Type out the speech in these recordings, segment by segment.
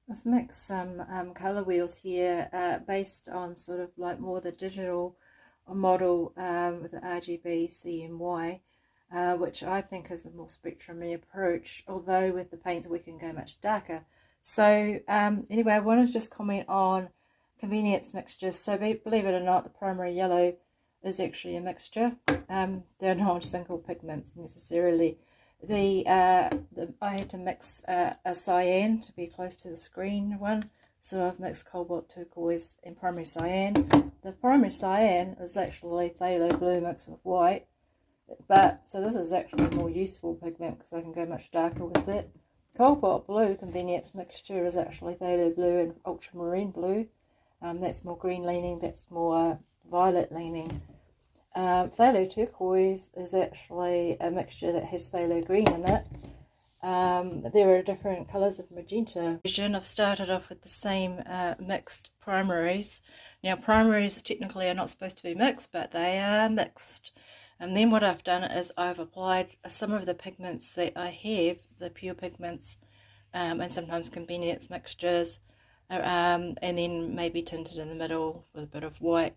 I've mixed some colour wheels here based on sort of like more the digital model with the RGB CMY, which I think is a more spectrumy approach, although with the paints we can go much darker. So anyway, I want to just comment on convenience mixtures. So believe it or not, the primary yellow is actually a mixture. They're not single pigments necessarily. I had to mix a cyan to be close to the screen one, so I've mixed cobalt, turquoise and primary cyan. The primary cyan is actually phthalo blue mixed with white, but so this is actually a more useful pigment because I can go much darker with it. Cobalt blue convenience mixture is actually phthalo blue and ultramarine blue. That's more green leaning, that's more violet leaning. Phthalo turquoise is actually a mixture that has phthalo green in it. There are different colours of magenta. I've started off with the same mixed primaries. Now primaries technically are not supposed to be mixed, but they are mixed. And then what I've done is I've applied some of the pigments that I have, the pure pigments, and sometimes convenience mixtures, and then maybe tinted in the middle with a bit of white.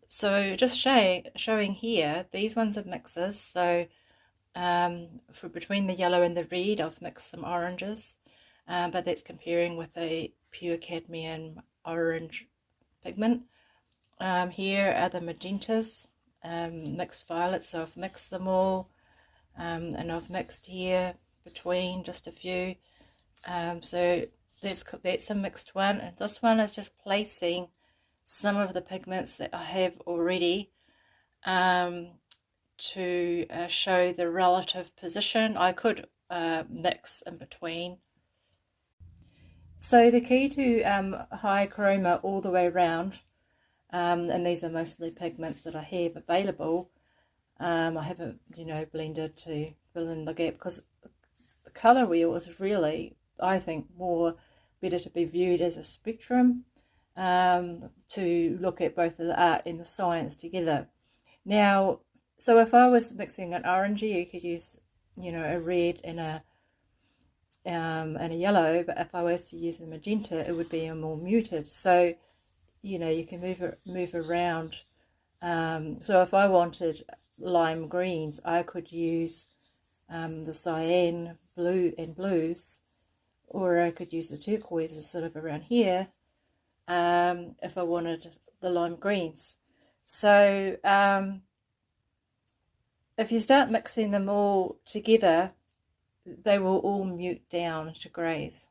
So just showing here, these ones are mixes. So for between the yellow and the red, I've mixed some oranges, but that's comparing with a pure cadmium orange pigment. Here are the magentas, mixed violets, so I've mixed them all, and I've mixed here between just a few. So that's a mixed one, and this one is just placing some of the pigments that I have already to show the relative position. I could mix in between. So the key to high chroma all the way around, and these are mostly pigments that I have available. I haven't, blended to fill in the gap because the colour wheel is really, I think, more better to be viewed as a spectrum, to look at both the art and the science together. Now, so if I was mixing an orangey, you could use, a red and a yellow, but if I was to use a magenta, it would be a more muted. So, you can move around. So if I wanted lime greens, I could use the cyan, blue and blues, or I could use the turquoises sort of around here if I wanted the lime greens. So if you start mixing them all together, they will all mute down to greys.